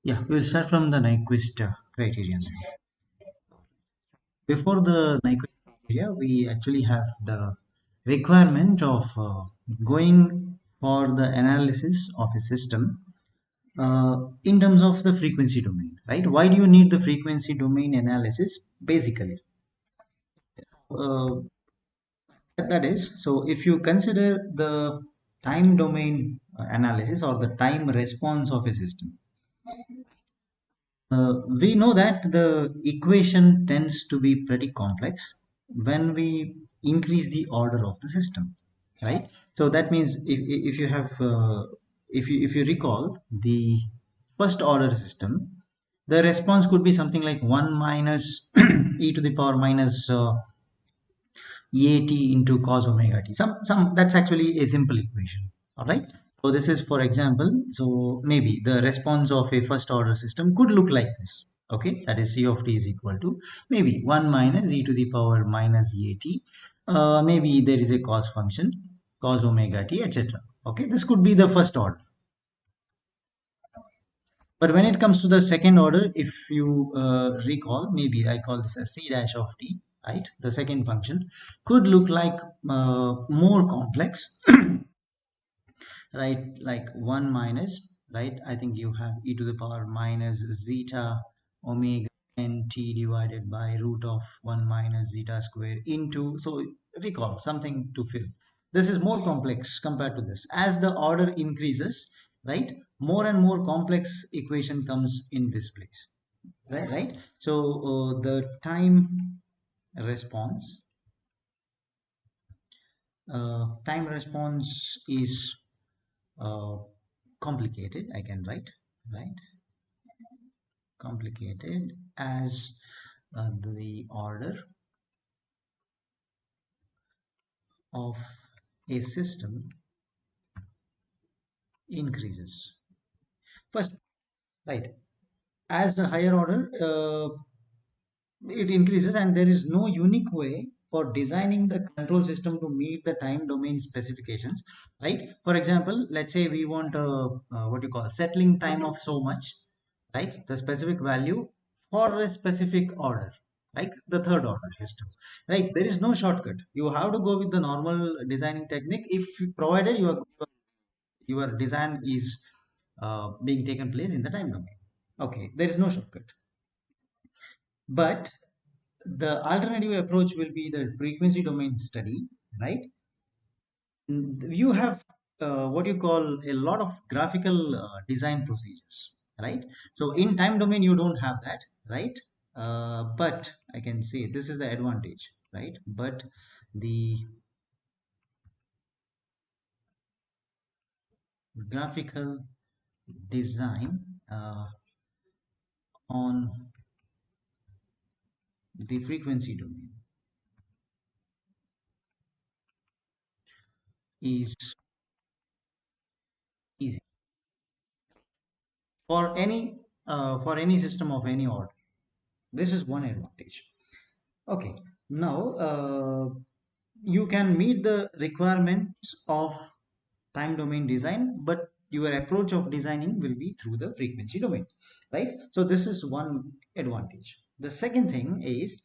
Yeah, we'll start from the NYQUIST criterion. Before the NYQUIST criteria, we actually have the requirement of going for the analysis of a system in terms of the frequency domain, right? Why do you need the frequency domain analysis? Basically, uh, that is, so if you consider the time domain analysis or the time response of a system, we know that the equation tends to be pretty complex when we increase the order of the system, right? So that means if you have if you recall the first order system, the response could be something like 1 minus e to the power minus at into cos omega t. Some That's actually a simple equation. All right. So this is for example. So maybe the response of a first order system could look like this. Okay, that is c of t is equal to maybe 1 minus e to the power minus at. Maybe there is a cos function, cos omega t, etc. Okay, this could be the first order. But when it comes to the second order, if you recall, maybe I call this as c dash of t, right? The second function could look like more complex, right? Like 1 minus, right? I think you have e to the power minus zeta omega n t divided by root of 1 minus zeta square into, so recall something to fill. This is more complex compared to this. As the order increases, right, more and more complex equation comes in this place, right? So the time response is uh, complicated. I can write, right, complicated as the order of a system increases. First, right, as the higher order it increases, and there is no unique way for designing the control system to meet the time domain specifications, right? For example, let's say we want a what you call settling time of so much, right? The specific value for a specific order, like the third order system, right? There is no shortcut. You have to go with the normal designing technique if provided your design is being taken place in the time domain. Okay, there is no shortcut. But the alternative approach will be the frequency domain study, right? You have what you call a lot of graphical design procedures, right? So in time domain you don't have that, right? But I can say this is the advantage, right? But the graphical design on the frequency domain is easy for any system of any order. This is one advantage. Okay, now you can meet the requirements of time domain design, but your approach of designing will be through the frequency domain, right? So this is one advantage. The second thing is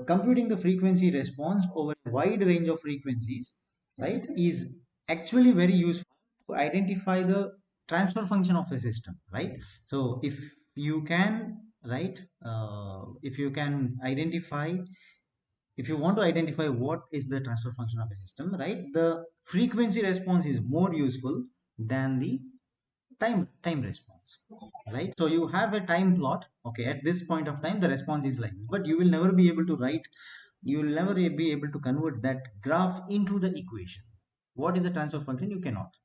computing the frequency response over a wide range of frequencies, right, is actually very useful to identify the transfer function of a system, right? So if you can, right, if you can identify, if you want to identify what is the transfer function of a system, right, the frequency response is more useful than the time response, right? So you have a time plot. Okay, at this point of time the response is like this, but you will never be able to write, you will never be able to convert that graph into the equation. What is the transfer function? You cannot.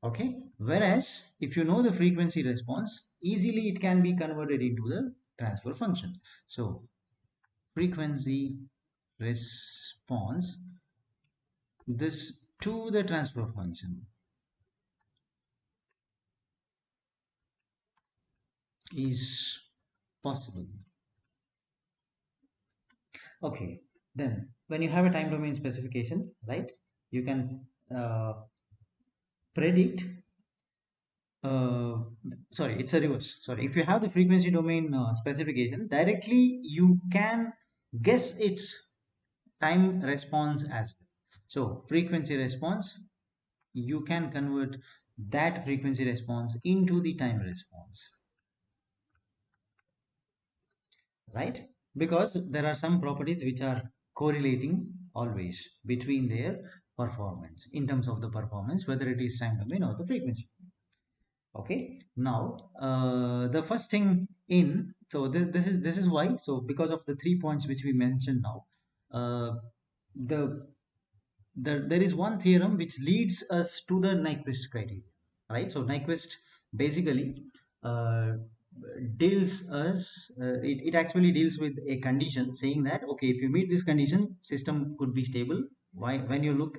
Okay, whereas if you know the frequency response, easily it can be converted into the transfer function. So frequency response, this to the transfer function, is possible. Okay, then when you have a time domain specification, right, you can predict uh, sorry, it's a reverse. Sorry, if you have the frequency domain specification, directly you can guess its time response as well. So frequency response, you can convert that frequency response into the time response, right? Because there are some properties which are correlating always between their performance in terms of the performance, whether it is time domain or the frequency. Okay, now the first thing in, so this is why, so because of the 3 points which we mentioned now, uh, the there is one theorem which leads us to the Nyquist criteria, right? So Nyquist basically uh, deals us, it actually deals with a condition saying that, okay, if you meet this condition, system could be stable. Why? When you look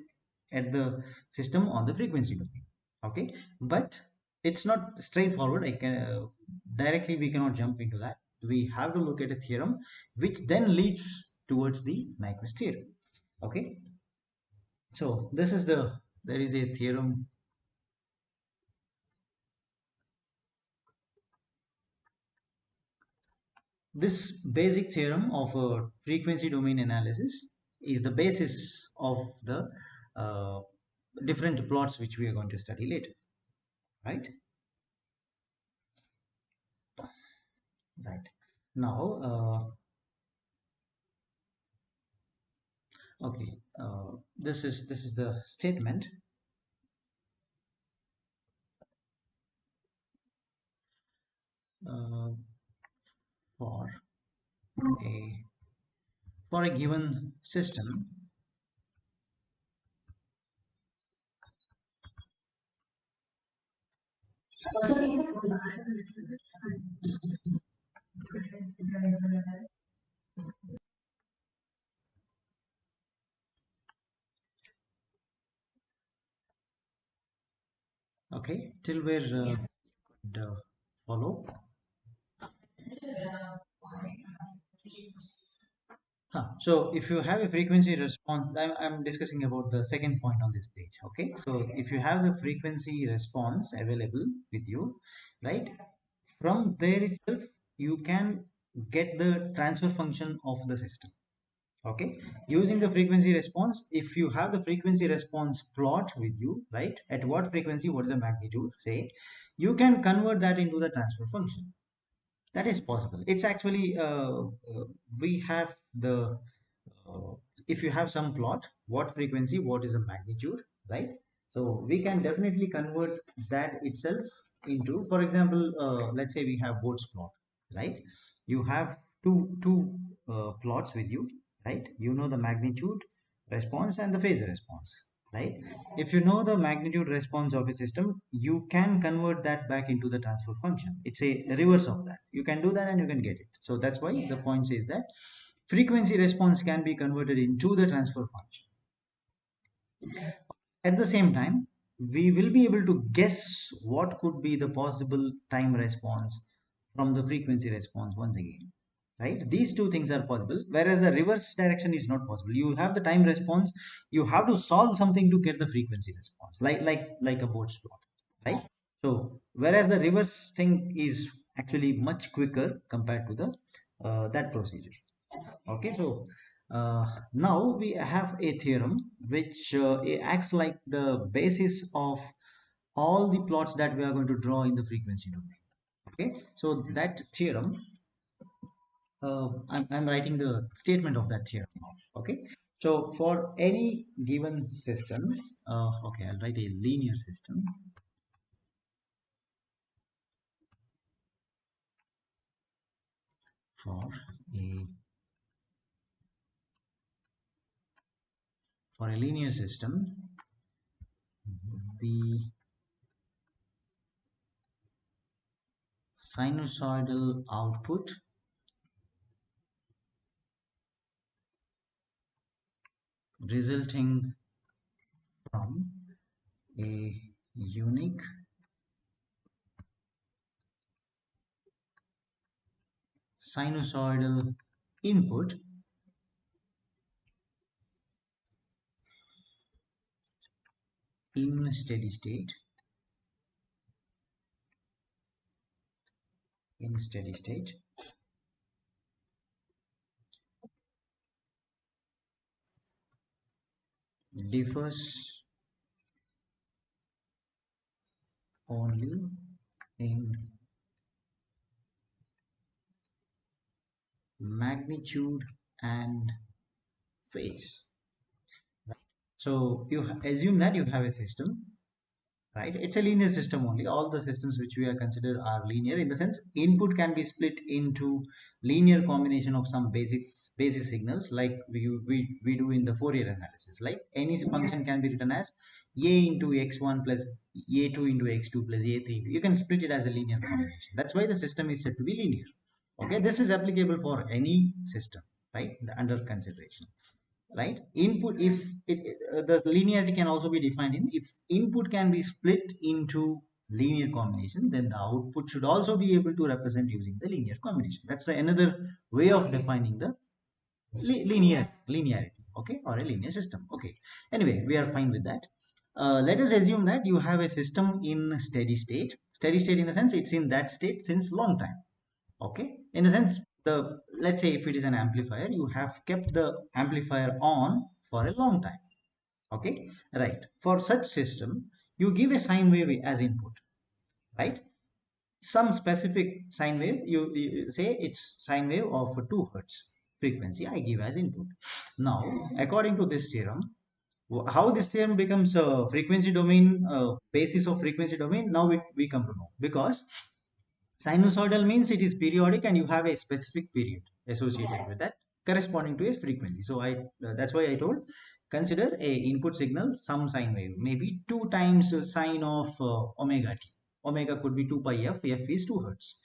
at the system on the frequency domain, okay? But it's not straightforward. I can directly we cannot jump into that. We have to look at a theorem which then leads towards the Nyquist theorem. Okay, so this is there is a theorem. This basic theorem of a frequency domain analysis is the basis of the uh, different plots which we are going to study later, right? Right. Now, okay, this is the statement uh, for a for a given system. Okay, till where could follow. Huh. So if you have a frequency response, I'm discussing about the second point on this page. Okay. So if you have the frequency response available with you, right, from there itself, you can get the transfer function of the system. Okay. Using the frequency response, if you have the frequency response plot with you, right, at what frequency, what is the magnitude, say, you can convert that into the transfer function. That is possible. It's actually we have the uh, if you have some plot, what frequency, what is the magnitude, right? So we can definitely convert that itself into, for example, let's say we have Bode's plot, right? You have two plots with you, right? You know the magnitude response and the phase response, right? If you know the magnitude response of a system, you can convert that back into the transfer function. It's a reverse of that. You can do that and you can get it. So that's why the point says that frequency response can be converted into the transfer function. At the same time, we will be able to guess what could be the possible time response from the frequency response once again. Right? These two things are possible, whereas the reverse direction is not possible. You have the time response, you have to solve something to get the frequency response, like a Bode's plot, right? So, whereas the reverse thing is actually much quicker compared to the that procedure. Okay, so now we have a theorem which it acts like the basis of all the plots that we are going to draw in the frequency domain. Okay, so that theorem, I'm writing the statement of that theorem now. Okay, so for any given system, okay, I'll write a linear system. For a for a linear system, the sinusoidal output resulting from a unique sinusoidal input in steady state in steady state differs only in magnitude and phase. Right? So you assume that you have a system, right? It's a linear system only. All the systems which we are considered are linear in the sense input can be split into linear combination of some basic signals like we do in the Fourier analysis. Like any function can be written as a into x1 plus a2 into x2 plus a3. You can split it as a linear combination. That's why the system is said to be linear. Okay, this is applicable for any system, right? Under consideration, right? Input, if the linearity can also be defined in if input can be split into linear combination, then the output should also be able to represent using the linear combination. That's another way of defining the linearity, okay, or a linear system. Okay, anyway, we are fine with that. Let us assume that you have a system in steady state in the sense it's in that state since long time. Okay, in the sense, the let's say if it is an amplifier, you have kept the amplifier on for a long time. Okay, right? For such system, you give a sine wave as input, right? Some specific sine wave, you say it's sine wave of 2 hertz frequency I give as input. Now according to this theorem, how this theorem becomes a frequency domain, basis of frequency domain, now we come to know. Because sinusoidal means it is periodic and you have a specific period associated with that corresponding to a frequency. So that's why I told consider a input signal some sine wave, maybe 2 times sine of omega t. Omega could be 2 pi f, f is 2 hertz.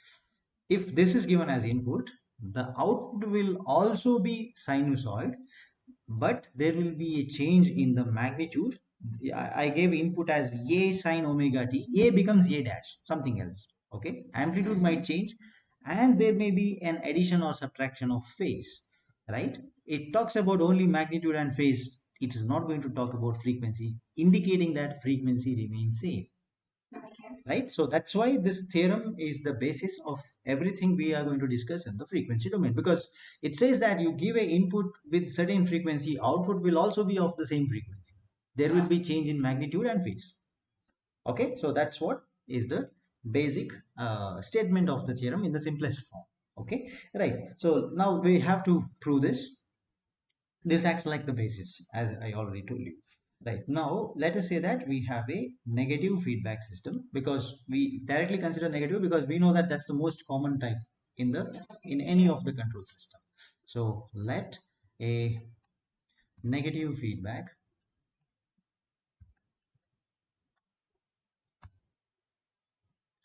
If this is given as input, the output will also be sinusoid, but there will be a change in the magnitude. I gave input as a sine omega t, a becomes a dash, something else. Okay, amplitude might change, and there may be an addition or subtraction of phase, right? It talks about only magnitude and phase. It is not going to talk about frequency, indicating that frequency remains same, right? So that's why this theorem is the basis of everything we are going to discuss in the frequency domain, because it says that you give a input with certain frequency, output will also be of the same frequency. There will be change in magnitude and phase. Okay, so that's what is the basic statement of the theorem in the simplest form. Okay, right? So now we have to prove this. This acts like the basis, as I already told you. Right, now let us say that we have a negative feedback system, because we directly consider negative because we know that that's the most common type in any of the control system. So let a negative feedback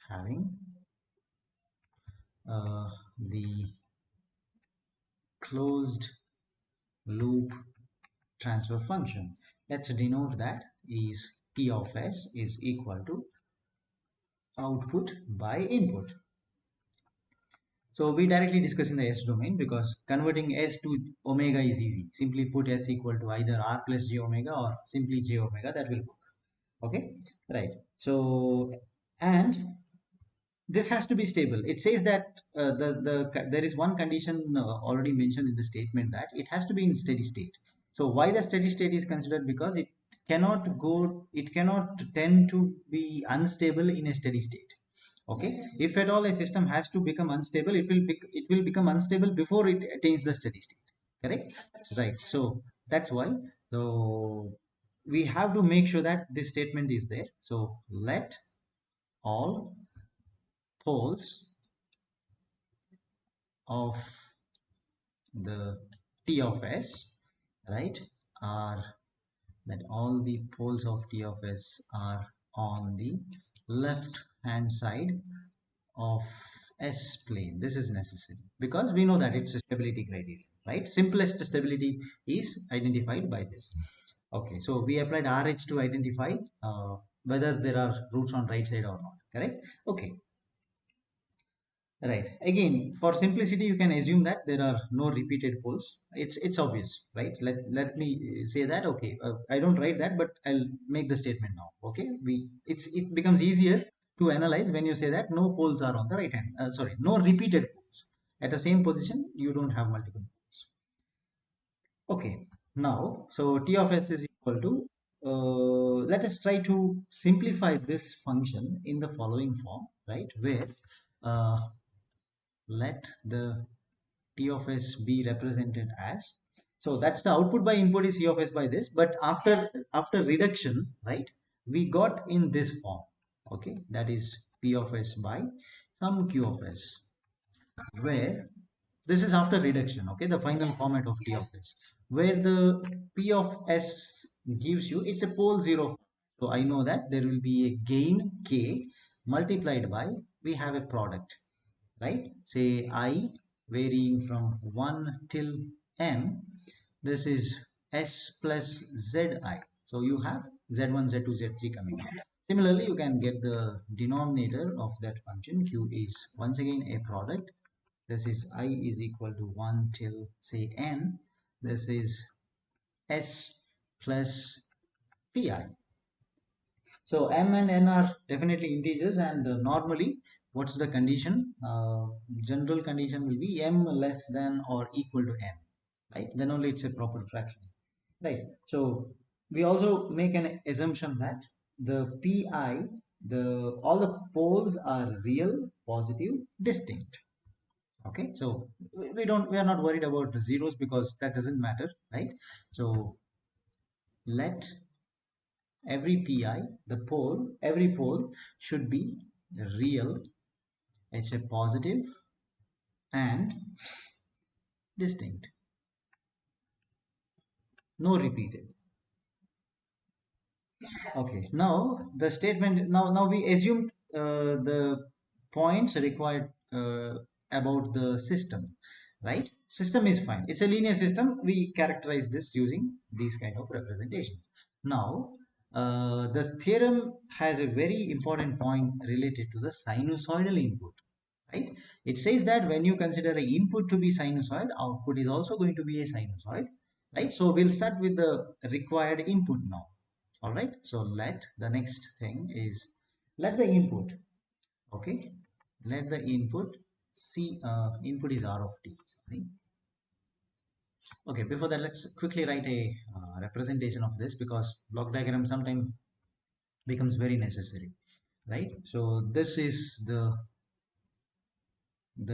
having the closed loop transfer function, let's denote that is T of S is equal to output by input. So we directly discuss in the S domain, because converting S to omega is easy. Simply put S equal to either R plus j omega or simply j omega, that will work. Okay, right. So, and this has to be stable. It says that there is one condition already mentioned in the statement, that it has to be in steady state. So why the steady state is considered? Because it cannot tend to be unstable in a steady state. Okay, if at all a system has to become unstable, it will become unstable before it attains the steady state. Correct? Right. So that's why. So we have to make sure that this statement is there. So let all poles of the T of S, right, are that all the poles of T of S are on the left hand side of S plane. This is necessary because we know that it's a stability criterion, right? Simplest stability is identified by this. Okay, so we applied RH to identify whether there are roots on right side or not, correct? Okay, right. Again, for simplicity, you can assume that there are no repeated poles. It's obvious, right? Let me say that. Okay, I don't write that, but I'll make the statement now. Okay, it becomes easier to analyze when you say that no poles are on the right hand, sorry, no repeated poles. At the same position, you don't have multiple poles. Okay, now, so T of S is equal to, let us try to simplify this function in the following form, right? Where uh, let the T of S be represented as, so that's the output by input is C of S by this, but after reduction, right, we got in this form, okay, that is P of S by some Q of S, where this is after reduction, okay, the final format of T of S, where the P of S gives you, it's a pole zero, so I know that there will be a gain K multiplied by, we have a product, right, say I varying from 1 till n, this is S plus Zi, so you have Z1 Z2 Z3 coming out. Similarly, you can get the denominator of that function. Q is once again a product, this is I is equal to 1 till say n, this is S plus Pi. So m and n are definitely integers, and normally what's the condition, general condition will be m less than or equal to n, right, then only it's a proper fraction, right. So we also make an assumption that the Pi, the all the poles are real, positive, distinct. Okay, so we are not worried about the zeros because that doesn't matter, right. So let every pi, the pole, every pole should be real, it's a positive and distinct, no repeated. Okay, now the statement, now we assumed the points required about the system, right? System is fine, it's a linear system, we characterize this using these kind of representation. Now the theorem has a very important point related to the sinusoidal input, right. It says that when you consider an input to be sinusoid, output is also going to be a sinusoid, right. So we'll start with the required input now. All right, so let the next thing is, let the input, okay, let the input see, input is R of t, right? Okay, before that let's quickly write a representation of this, because block diagram sometimes becomes very necessary, right. So this is the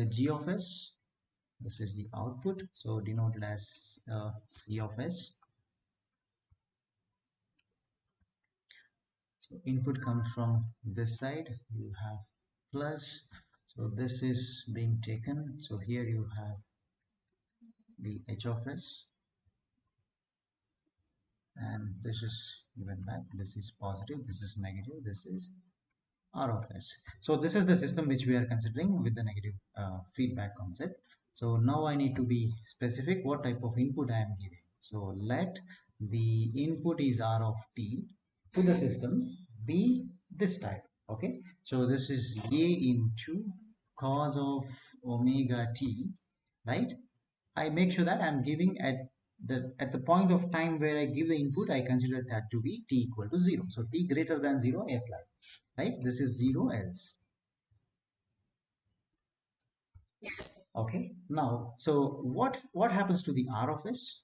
G of S, this is the output, so denoted as C of S. So input comes from this side, you have plus, so this is being taken, so here you have the H of S, and this is given back, this is positive, this is negative, this is R of S. So this is the system which we are considering with the negative feedback concept. So now I need to be specific what type of input I am giving. So let the input is R of t to the system be this type. Okay, so this is A into cos of omega t, right. I make sure that I'm giving at the point of time where I give the input, I consider that to be t equal to 0. So t greater than 0, I apply, right. This is 0 else. Okay, now so what happens to the R of S?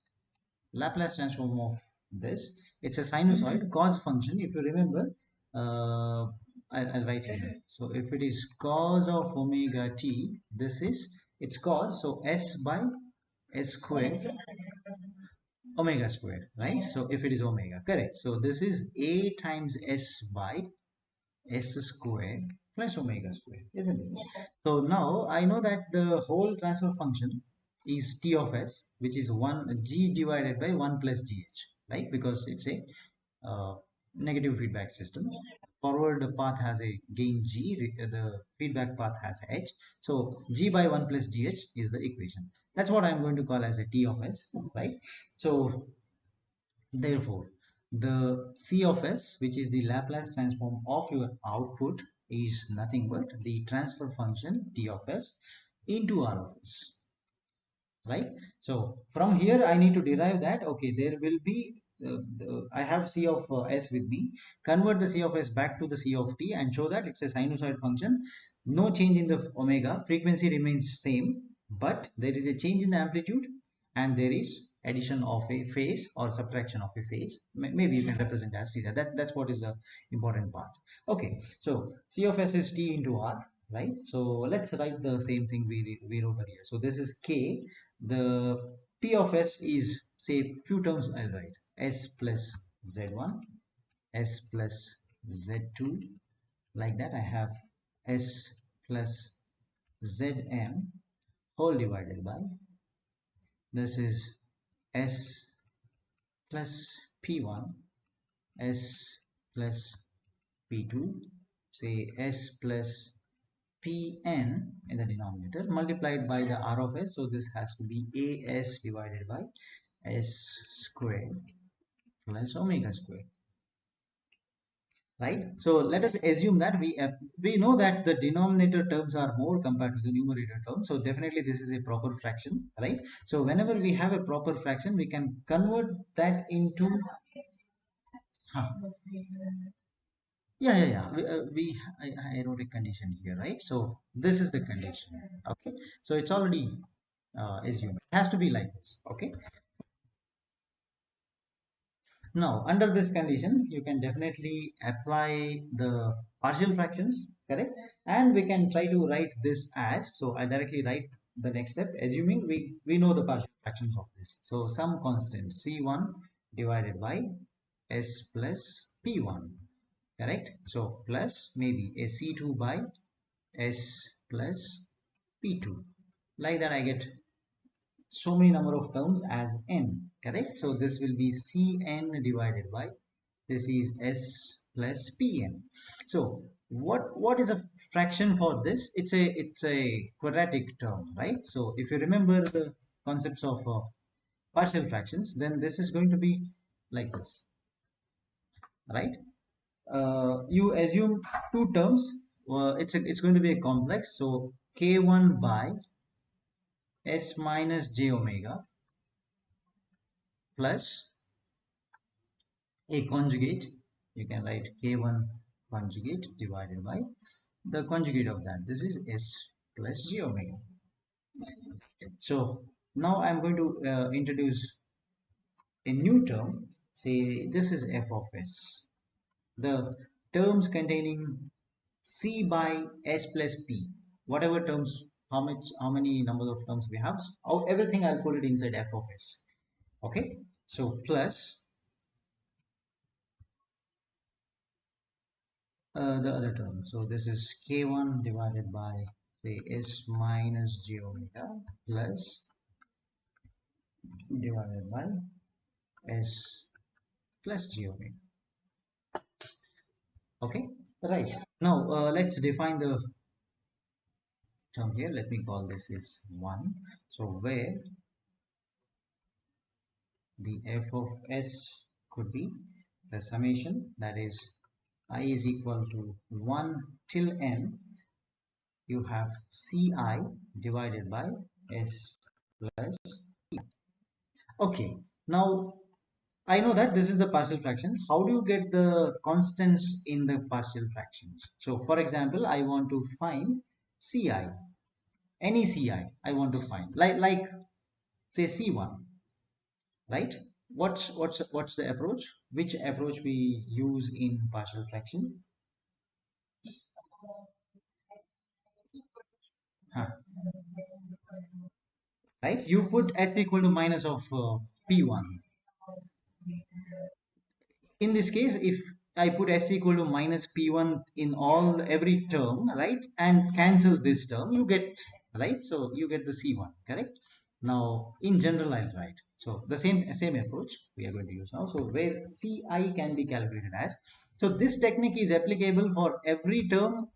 Laplace transform of this, it's a sinusoid cos function, if you remember. I'll write here, so if it is cos of omega t, this is its cos, so S by S squared omega squared, right. So if it is omega, correct, so this is A times S by S squared plus omega squared, isn't it? So now I know that the whole transfer function is T of S, which is 1 G divided by 1 plus GH, right? Because it's a negative feedback system. Forward path has a gain G, the feedback path has H. So G by 1 plus GH is the equation. That's what I'm going to call as a T of S, right? So therefore, the C of S, which is the Laplace transform of your output, is nothing but the transfer function T of S into R of S, right? So from here, I need to derive that, okay, there will be I have C of S with me. Convert the C of S back to the C of t and show that it's a sinusoid function. No change in the omega. Frequency remains same, but there is a change in the amplitude and there is addition of a phase or subtraction of a phase. Maybe you can represent as theta. That's what is the important part. Okay, so C of S is T into R, right? So let's write the same thing we wrote earlier. So this is K. The P of S is, say, few terms I'll write. S plus Z1, S plus Z2, like that. I have S plus Zm whole divided by, this is S plus P1, S plus P2, say S plus Pn in the denominator multiplied by the R of S. So this has to be As divided by S squared plus omega squared, right? So let us assume that we know that the denominator terms are more compared to the numerator terms. So definitely this is a proper fraction, right? So whenever we have a proper fraction, we can convert that into, huh, yeah. I wrote a condition here, right? So this is the condition. Okay, so it's already assumed. It has to be like this. Okay. Now, under this condition, you can definitely apply the partial fractions, correct? And we can try to write this as, so I directly write the next step, assuming we know the partial fractions of this. So some constant C1 divided by S plus P1, correct? So plus maybe a C2 by S plus P2. Like that I get so many number of terms as n, correct? So this will be Cn divided by, this is S plus Pn. So what is a fraction for this? It's a quadratic term, right? So if you remember the concepts of partial fractions, then this is going to be like this, right? You assume two terms. It's going to be a complex, so k1 by s minus j omega plus a conjugate. You can write k1 conjugate divided by the conjugate of that, this is s plus j omega. So now I'm going to introduce a new term. Say this is f of s, the terms containing c by s plus p, whatever terms, how many number of terms we have, everything I'll put it inside f of s. Okay, so plus the other term. So this is k1 divided by, say, s minus j omega plus divided by s plus j omega. Okay, right. Now let's define the term here. Let me call this is 1. So where the f of s could be the summation, that is I is equal to 1 till n, you have ci divided by s plus. Okay, now I know that this is the partial fraction. How do you get the constants in the partial fractions? So for example, I want to find ci, any ci I want to find, like say c1, right? What's the approach? Which approach we use in partial fraction? Huh, right? You put s equal to minus of p1. In this case, if I put s equal to minus p1 in every term, right, and cancel this term, you get, right, so you get the c1, correct? Now in general I'll write, so the same approach we are going to use now. So where ci can be calculated as, so this technique is applicable for every term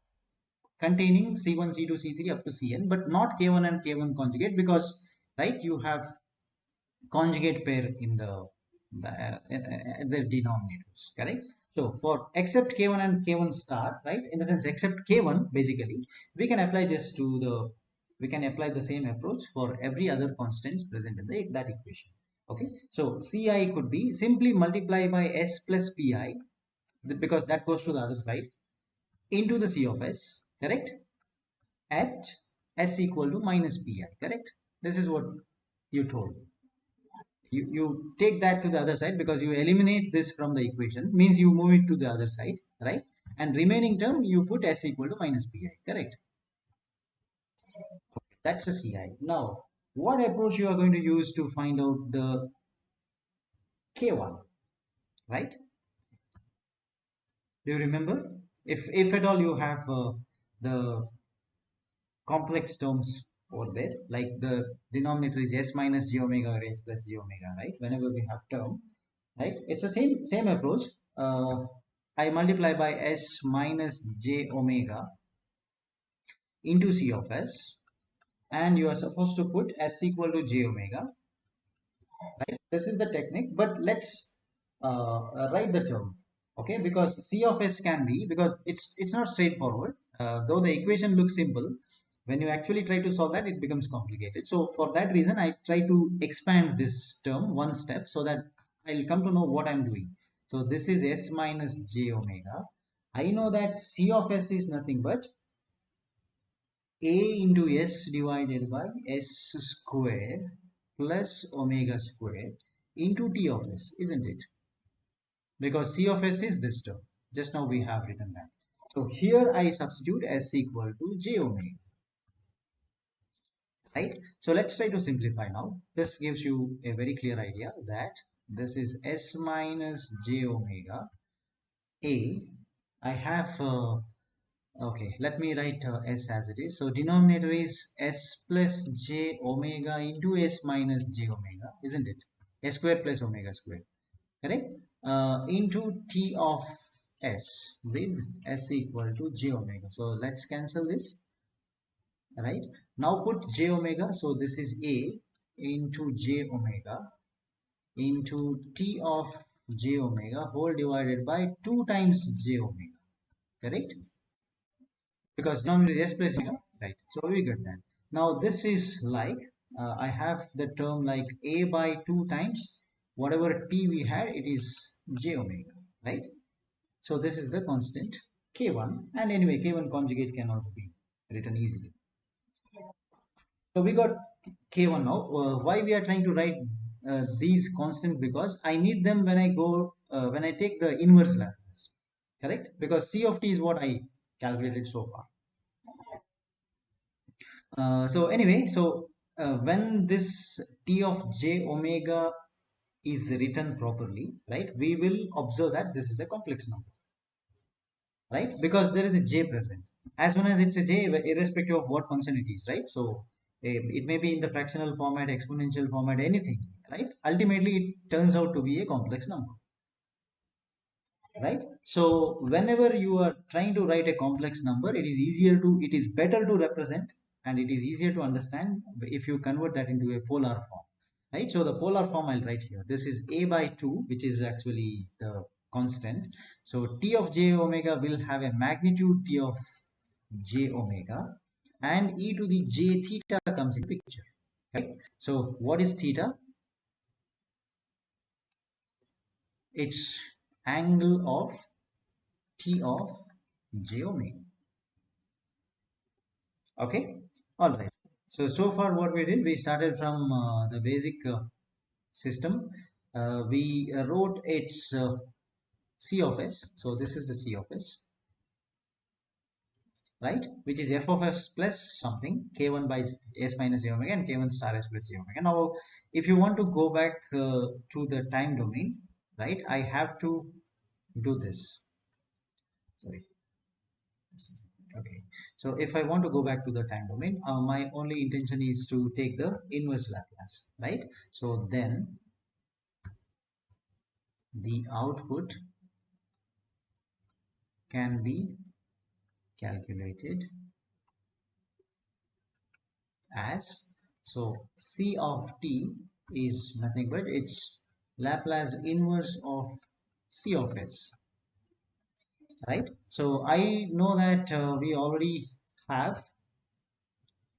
containing c1 c2 c3 up to cn, but not k1 and k1 conjugate, because right, you have conjugate pair in the denominators, correct? So for except k1 and k1 star, right, in the sense except k1, basically we can apply this to the, we can apply the same approach for every other constants present in that equation. Okay, so CI could be simply multiply by S plus PI, because that goes to the other side, into the C of S, correct? At S equal to minus PI, correct? This is what you told. You take that to the other side because you eliminate this from the equation, means you move it to the other side, right? And remaining term you put S equal to minus PI, correct? That's a CI. Now, what approach you are going to use to find out the K1, right? Do you remember? If at all you have the complex terms over there, like the denominator is S minus J omega or S plus J omega, right? Whenever we have term, right? It's the same approach. Uh, I multiply by S minus J omega into C of S, and you are supposed to put S equal to J omega, right? This is the technique, but let's write the term, okay? Because C of S can be, because it's not straightforward. Though the equation looks simple, when you actually try to solve that, it becomes complicated. So for that reason, I try to expand this term one step so that I'll come to know what I'm doing. So this is S minus J omega. I know that C of S is nothing but A into S divided by S square plus omega square into T of S, isn't it? Because C of S is this term. Just now we have written that. So here I substitute S equal to J omega, right? So let's try to simplify now. This gives you a very clear idea that this is S minus J omega A. I have okay, let me write S as it is. So denominator is S plus J omega into S minus J omega, isn't it? S square plus omega square, correct? Into T of S with S equal to J omega. So let's cancel this, right? Now put J omega. So this is A into J omega into T of J omega whole divided by 2 times J omega, correct? Because denominator is S plus omega, right? So we get that. Now this is like, I have the term like A by 2 times whatever T we had, it is J omega, right? So this is the constant K1, and anyway K1 conjugate can also be written easily. So we got K1 now. Why we are trying to write these constant? Because I need them when I go when I take the inverse Laplace, correct? Because C of T is what I calculated so far. So anyway, so when this T of J omega is written properly, right? We will observe that this is a complex number, right? Because there is a J present. As soon as it's a J, irrespective of what function it is, right? So it may be in the fractional format, exponential format, anything, right? Ultimately, it turns out to be a complex number, right? So whenever you are trying to write a complex number, it is better to represent, and it is easier to understand if you convert that into a polar form, right? So the polar form I'll write here. This is A by 2, which is actually the constant. So T of J omega will have a magnitude T of J omega, and e to the J theta comes in picture, right? So what is theta? It's angle of T of J omega. Okay, all right. So far what we did, we started from the basic system. We wrote its C of S. So this is the C of S, right? Which is f of s plus something k1 by s minus j omega and k1 star s plus j omega. Now, if you want to go back to the time domain, right? I have to do this. Sorry. Okay, so if I want to go back to the time domain, my only intention is to take the inverse Laplace, right? So then the output can be calculated as, so C of t is nothing but its Laplace inverse of C of s, right? So I know that we already have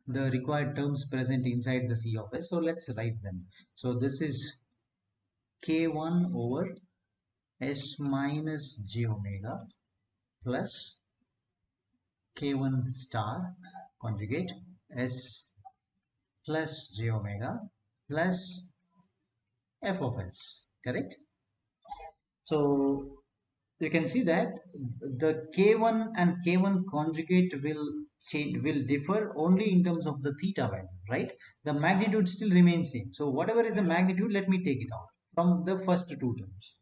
the required terms present inside the C of s, so let's write them. So this is k1 over s minus j omega plus k1 star conjugate s plus j omega plus f of s, correct? So you can see that the k1 and k1 conjugate will change, will differ only in terms of the theta value, right? The magnitude still remains same. So whatever is the magnitude, let me take it out from the first two terms,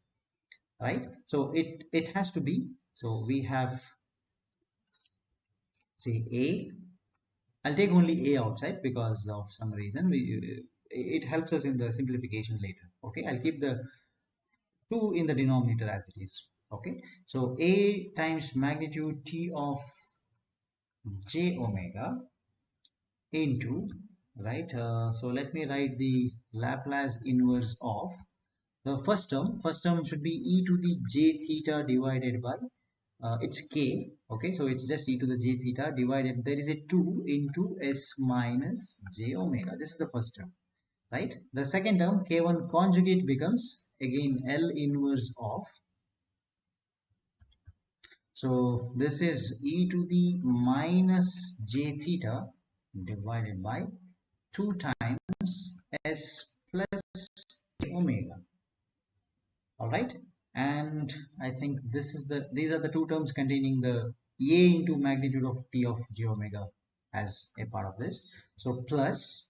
right? So it has to be, so we have, say, a, I'll take only a outside because of some reason it helps us in the simplification later. Okay, I'll keep the 2 in the denominator as it is. Okay, so a times magnitude t of j omega into, right, so let me write the Laplace inverse of the first term should be e to the j theta divided by it's k. Okay, so it's just e to the j theta divided, there is a 2 into s minus j omega. This is the first term, right? The second term k1 conjugate becomes again L inverse of, so this is e to the minus j theta divided by 2 times s plus omega. All right, and I think this is the, these are the two terms containing the a into magnitude of t of j omega as a part of this. So plus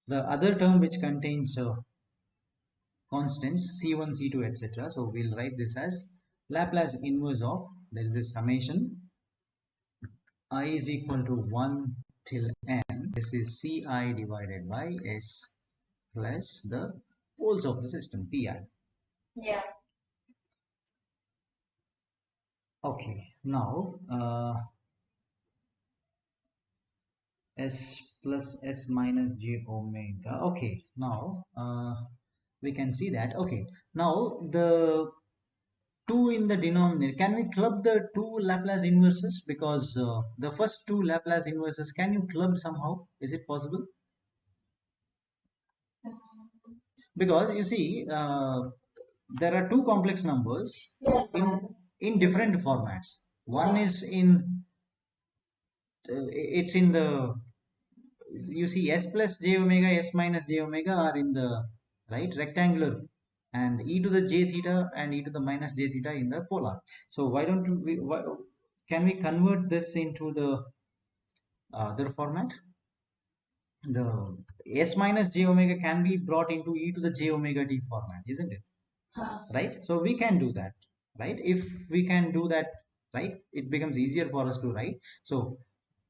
the other term which contains constants c1 c2 etc. So we'll write this as Laplace inverse of, there is a summation I is equal to 1 till n. This is ci divided by s plus the poles of the system pi. Yeah. Okay, now s plus s minus j omega. Okay, now we can see that. Okay, now the 2 in the denominator, can we club the two Laplace inverses? Because the first two Laplace inverses, can you club somehow? Is it possible? Because you see, there are two complex numbers in different formats. One is in, it's in the, you see, s plus j omega, s minus j omega are in the right rectangular, and e to the j theta and e to the minus j theta in the polar. So why don't we, can we convert this into the other format? The s minus j omega can be brought into e to the j omega t format, isn't it? Right, so we can do that, right? If we can do that, right, it becomes easier for us to write. So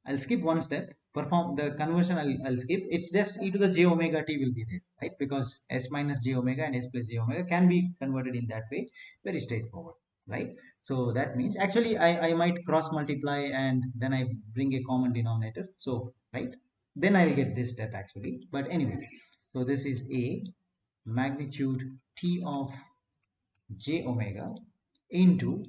I'll skip one step, perform the conversion, I'll skip, it's just e to the j omega t will be there, right? Because s minus j omega and s plus j omega can be converted in that way, very straightforward, right? So that means actually I might cross multiply and then I bring a common denominator, so right, then I'll get this step actually, but anyway, so this is a magnitude t of j omega into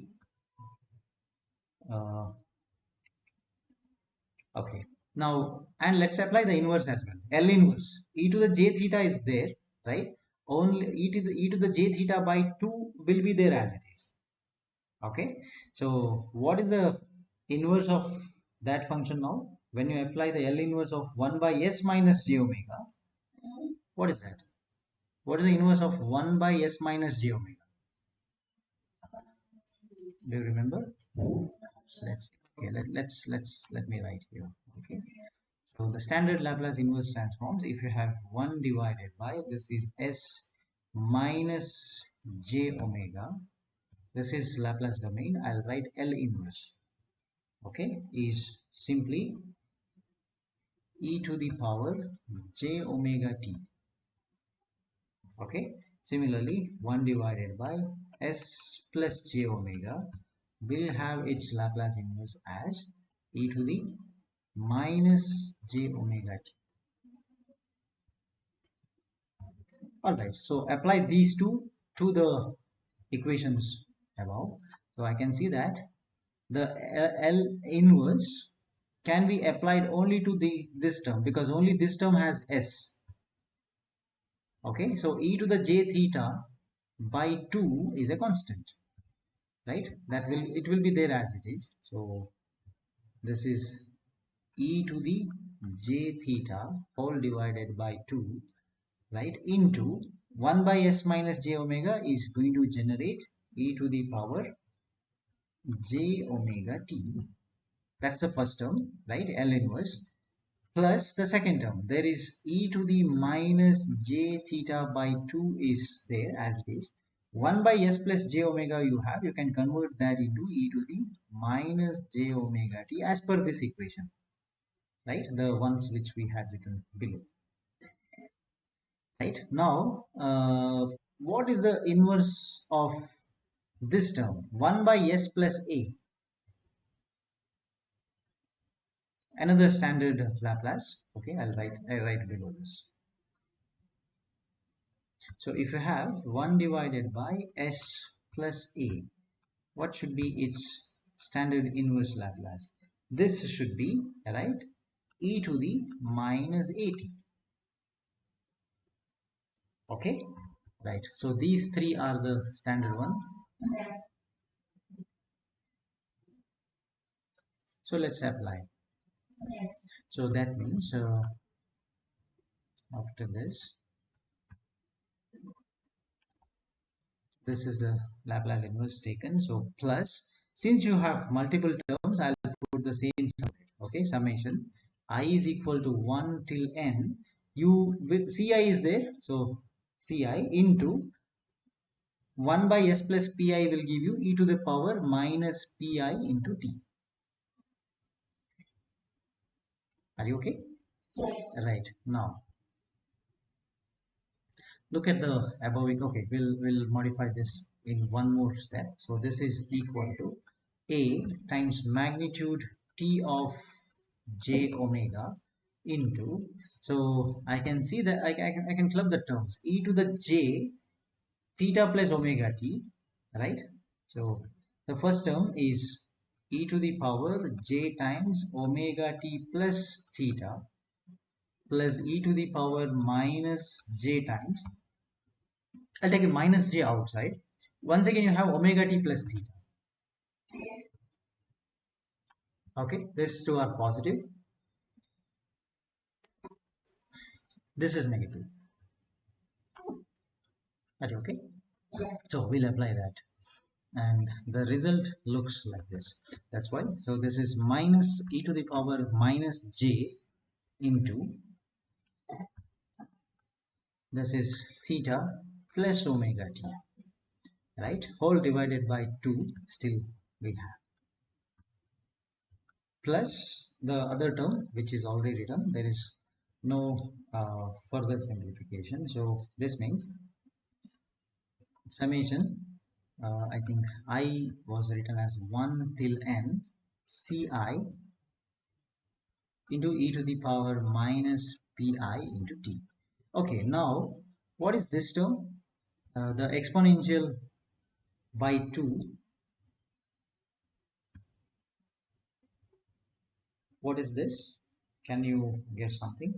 okay, now and let's apply the inverse as well. L inverse e to the j theta is there, right? Only e to the j theta by 2 will be there as it is. Okay, so what is the inverse of that function now? When you apply the L inverse of 1 by s minus j omega, what is that? What is the inverse of 1 by s minus j omega? Do you remember? Let's okay, let me write here. Okay, so the standard Laplace inverse transforms, if you have 1 divided by, this is s minus j omega, this is Laplace domain, I'll write L inverse, okay, is simply e to the power j omega t. Okay, similarly 1 divided by s plus j omega will have its Laplace inverse as e to the minus j omega t. All right, so apply these two to the equations above, so I can see that the L inverse can be applied only to the this term, because only this term has s, Okay, so e to the j theta by 2 is a constant, right? It will be there as it is. So this is e to the j theta whole divided by 2, right, into 1 by s minus j omega is going to generate e to the power j omega t. That's the first term, right? L inverse. Plus the second term, there is e to the minus j theta by 2 is there as it is. 1 by s plus j omega you have, you can convert that into e to the minus j omega t as per this equation, right? The ones which we had written below. Right now, what is the inverse of this term? 1 by s plus a, another standard Laplace. Okay, I write below this. So if you have 1 divided by s plus a, what should be its standard inverse Laplace? This should be, right, e to the minus at. Okay, right. So these three are the standard one. So let's apply. So that means after this is the Laplace inverse taken. So plus, since you have multiple terms, I'll put the same summation. Okay, summation I is equal to 1 till n. You with ci is there, so ci into 1 by s plus pi will give you e to the power minus pi into t. Are you okay? Yes. Right. Now look at the above. Okay, we'll modify this in one more step. So this is equal to a times magnitude t of j omega into, so I can see that I can club the terms, e to the j theta plus omega t, right? So the first term is e to the power j times omega t plus theta plus e to the power minus j times, I'll take a minus j outside. Once again, you have omega t plus theta. Okay, these two are positive. This is negative. Are you okay? So we'll apply that. And the result looks like this. That's why. So this is minus e to the power minus j into, this is theta plus omega t, right? Whole divided by 2 still we have. Plus the other term which is already written, there is no further simplification. So this means summation, I think I was written as 1 till n ci into e to the power minus pi into t. Okay, now what is this term? The exponential by 2. What is this? Can you guess something?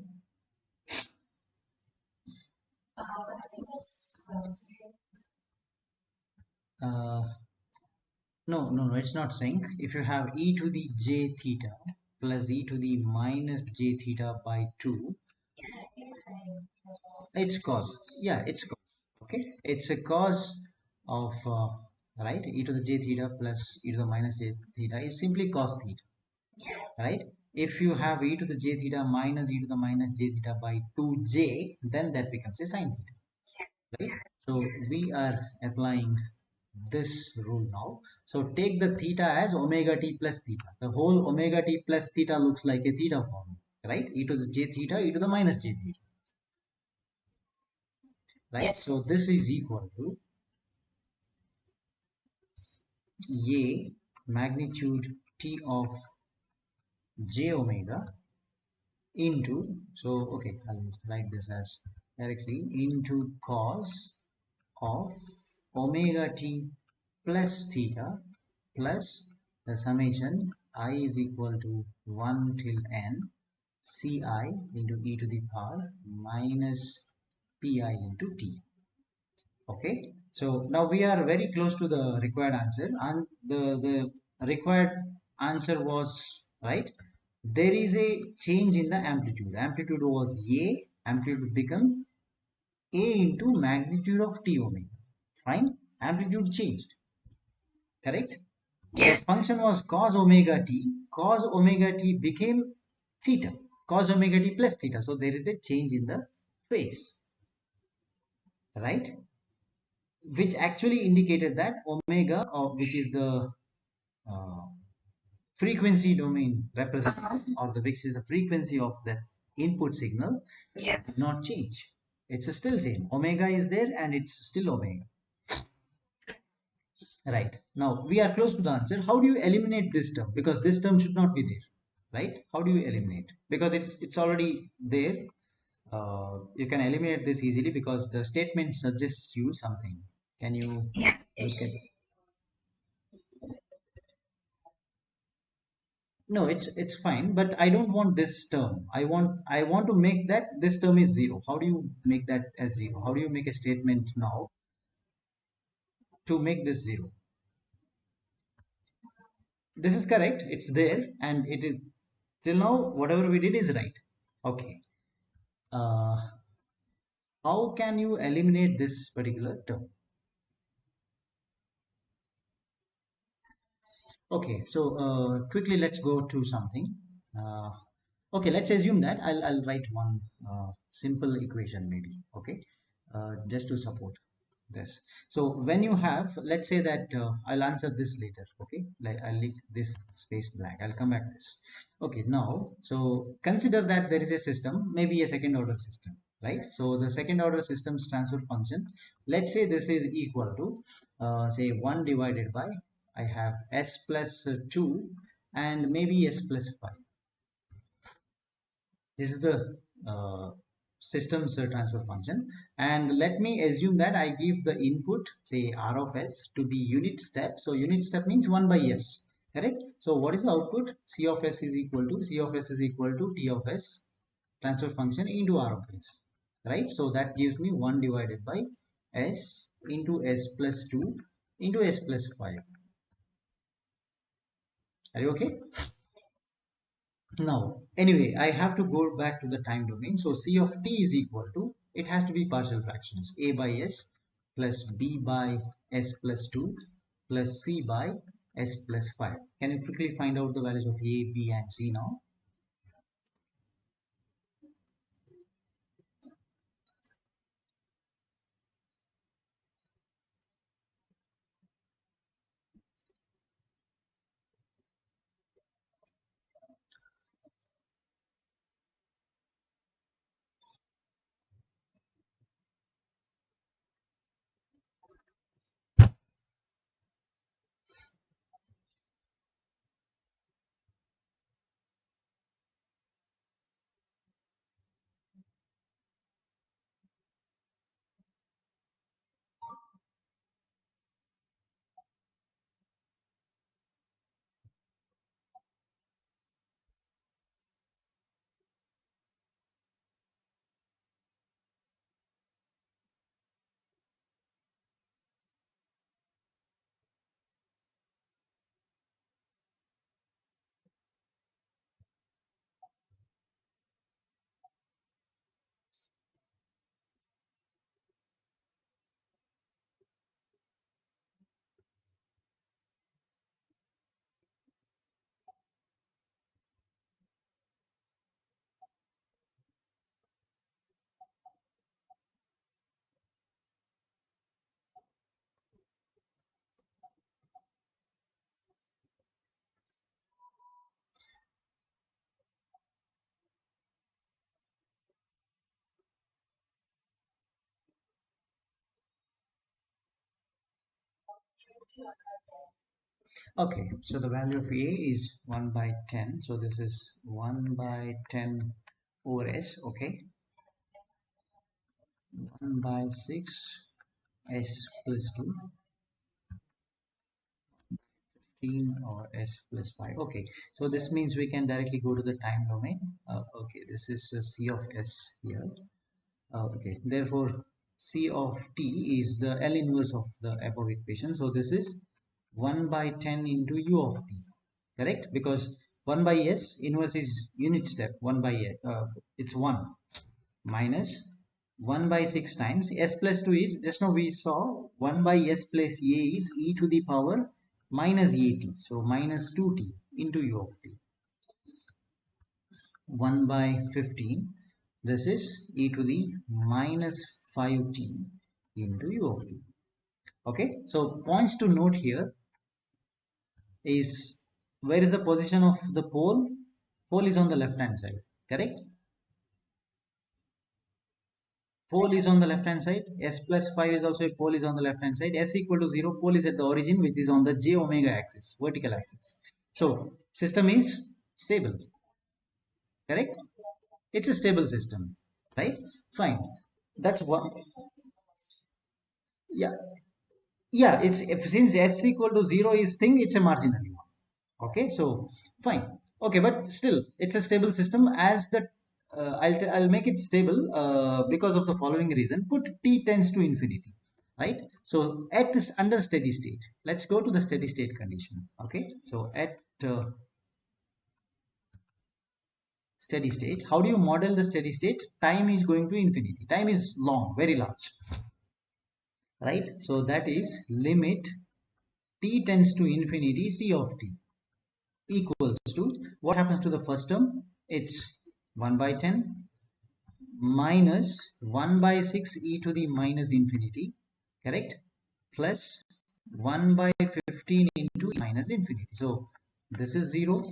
Uh, no, it's not sync. If you have e to the j theta plus e to the minus j theta by 2, it's cos. Yeah, it's cos. Okay, it's a cos of, right, e to the j theta plus e to the minus j theta is simply cos theta, right? If you have e to the j theta minus e to the minus j theta by 2j, then that becomes a sin theta, right? So we are applying this rule now. So take the theta as omega t plus theta. The whole omega t plus theta looks like a theta form, right? E to the j theta, e to the minus j theta, right? Yes. So this is equal to a magnitude t of j omega into, so okay, I'll write this as directly into cos of omega t plus theta plus the summation I is equal to 1 till n ci into e to the power minus pi into t. Okay, so now we are very close to the required answer, and the required answer was right. There is a change in the amplitude. Amplitude was a, amplitude becomes a into magnitude of t omega. Fine, amplitude changed, correct? Yes. The function was cos omega t. Cos omega t became theta. Cos omega t plus theta. So there is a change in the phase, right? Which actually indicated that omega, or which is the uh, frequency domain represented, or the which is the frequency of that input signal, yeah, did not change. It's still same. Omega is there and it's still omega. Right. Now we are close to the answer. How do you eliminate this term? Because this term should not be there. Right? How do you eliminate? Because it's already there. You can eliminate this easily because the statement suggests you something. Can you look at? No, it's fine, but I don't want this term. I want to make that this term is zero. How do you make that as zero? How do you make a statement now to make this zero? This is correct. It's there, and it is till now whatever we did is right. Okay. Uh, how can you eliminate this particular term? Okay, so quickly let's go to something. Uh, okay, let's assume that I'll write one simple equation maybe. Okay, just to support this. So when you have, let's say that I'll answer this later. Okay, like I'll leave this space blank. I'll come back to this. Okay, now so consider that there is a system, maybe a second order system, right? So the second order system's transfer function, let's say this is equal to say 1 divided by, I have s plus 2 and maybe s plus 5. This is the system's transfer function, and let me assume that I give the input, say r of s, to be unit step. So unit step means 1 by s, correct? So what is the output? C of s is equal to t of s transfer function into r of s, right? So that gives me 1 divided by s into s plus 2 into s plus 5. Are you okay? Now, anyway, I have to go back to the time domain. So C of t is equal to, it has to be partial fractions, a by s plus b by s plus 2 plus c by s plus 5. Can you quickly find out the values of a, b and c now? Okay, so the value of a is 1 by 10. So this is 1 by 10 over s, okay? 1 by 6 s plus 2 15 or s plus 5. Okay, so this means we can directly go to the time domain. Okay, this is c of s here. Okay, therefore C of t is the L inverse of the above equation. So this is 1 by 10 into u of t, correct? Because 1 by s inverse is unit step, 1 by it's 1 minus 1 by 6 times s plus 2 is, just now we saw 1 by s plus a is e to the power minus at. So minus 2t into u of t. 1 by 15, this is e to the minus 5t into u of t. Okay, so points to note here is, where is the position of the pole? Pole is on the left hand side, correct? Pole is on the left hand side. S plus 5 is also a pole is on the left hand side. S equal to 0, pole is at the origin, which is on the j omega axis, vertical axis. So system is stable, correct? It's a stable system, right? Fine. That's one. Yeah, yeah. It's, if, since s equal to 0 is thing, it's a marginal one. Okay, so fine. Okay, but still it's a stable system. As the I'll make it stable because of the following reason. Put t tends to infinity, right? So at this, under steady state, let's go to the steady state condition. Okay, so at steady state, how do you model the steady state? Time is going to infinity, time is long, very large, right? So that is limit t tends to infinity c of t equals to, what happens to the first term? It's 1 by 10 minus 1 by 6 e to the minus infinity, correct, plus 1 by 15 into e minus infinity. So this is 0,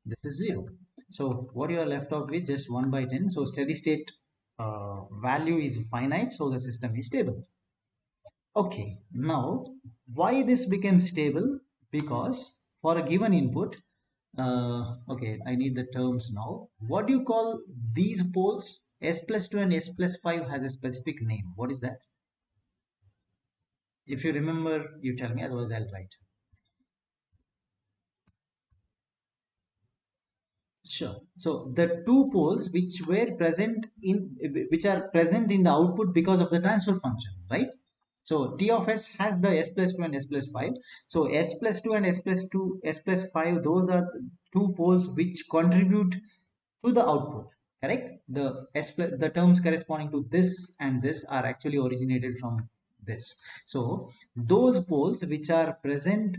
this is 0. So what you are left out with, just 1 by 10. So steady state value is finite, so the system is stable. Okay, now why this became stable? Because for a given input, okay, I need the terms now. What do you call these poles? S plus 2 and S plus 5 has a specific name. What is that? If you remember, you tell me, otherwise I'll write. Sure. So the two poles which were present in, which are present in the output because of the transfer function, right? So T of S has the S plus 2 and S plus 5. So S plus 2 and S plus 2, S plus 5, those are two poles which contribute to the output, correct? The S plus, the terms corresponding to this and this are actually originated from this. So those poles which are present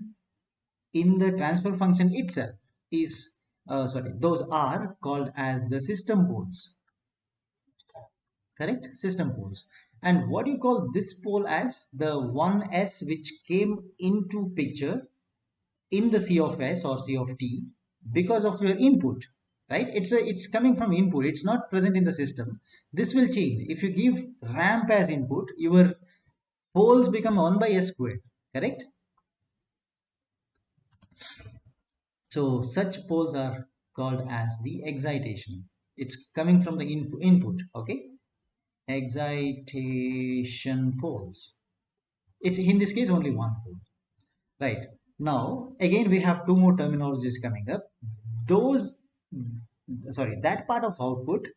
in the transfer function itself is, sorry, those are called as the system poles, correct? System poles. And what do you call this pole as? The 1s which came into picture in the C of S or C of T because of your input, right? It's coming from input, it's not present in the system. This will change if you give ramp as input. Your poles become 1 by s squared, correct? So such poles are called as the excitation. It's coming from the input, okay? Excitation poles. It's in this case only one pole, right? Now again we have two more terminologies coming up. Those, sorry, that part of output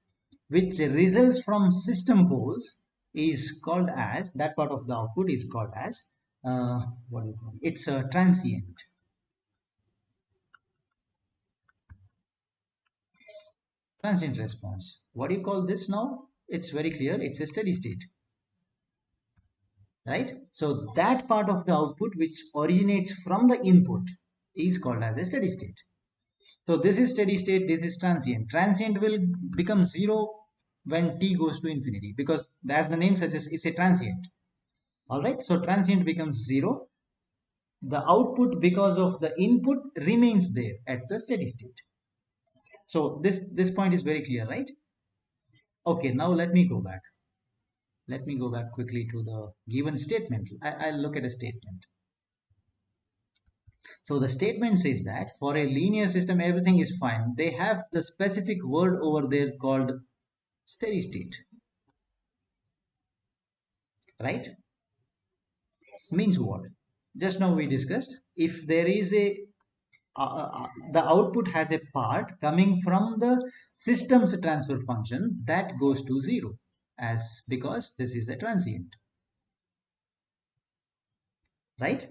which results from system poles is called as, that part of the output is called as what do you call it? It's a transient. Transient response. What do you call this now? It's very clear. It's a steady state, right? So that part of the output which originates from the input is called as a steady state. So this is steady state, this is transient. Transient will become zero when t goes to infinity, because as the name suggests, it's a transient. All right. So transient becomes zero. The output because of the input remains there at the steady state. So this point is very clear, right? Okay, now let me go back. Let me go back quickly to the given statement. I'll look at a statement. So the statement says that for a linear system, everything is fine. They have the specific word over there called steady state, right? Means what? Just now we discussed, if there is a the output has a part coming from the system's transfer function that goes to 0, as because this is a transient, right?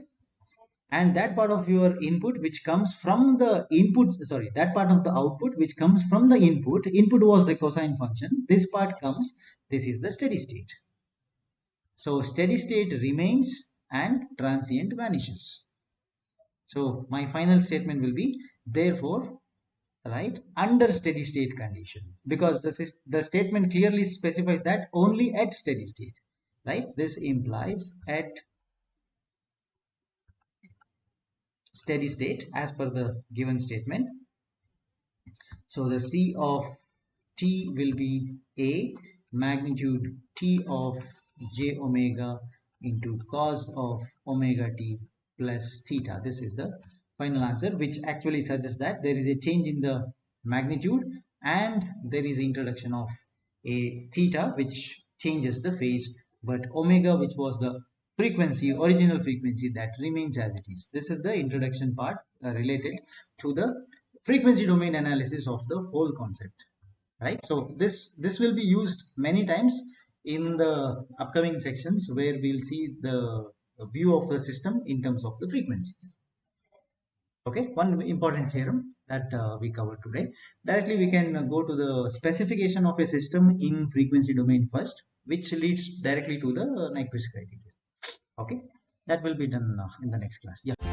And that part of your input which comes from the input, sorry, that part of the output which comes from the input was a cosine function. This part comes, this is the steady state. So steady state remains and transient vanishes. So my final statement will be, therefore, right, under steady state condition, because the statement clearly specifies that only at steady state, right? This implies at steady state as per the given statement. So the C of t will be a magnitude t of j omega into cos of omega t plus theta. This is the final answer, which actually suggests that there is a change in the magnitude and there is introduction of a theta which changes the phase, but omega, which was the frequency, original frequency, that remains as it is. This is the introduction part related to the frequency domain analysis of the whole concept, right? So this will be used many times in the upcoming sections where we'll see the view of the system in terms of the frequencies. Okay, one important theorem that we covered today. Directly we can go to the specification of a system in frequency domain first, which leads directly to the Nyquist criteria. Okay, that will be done in the next class. Yeah.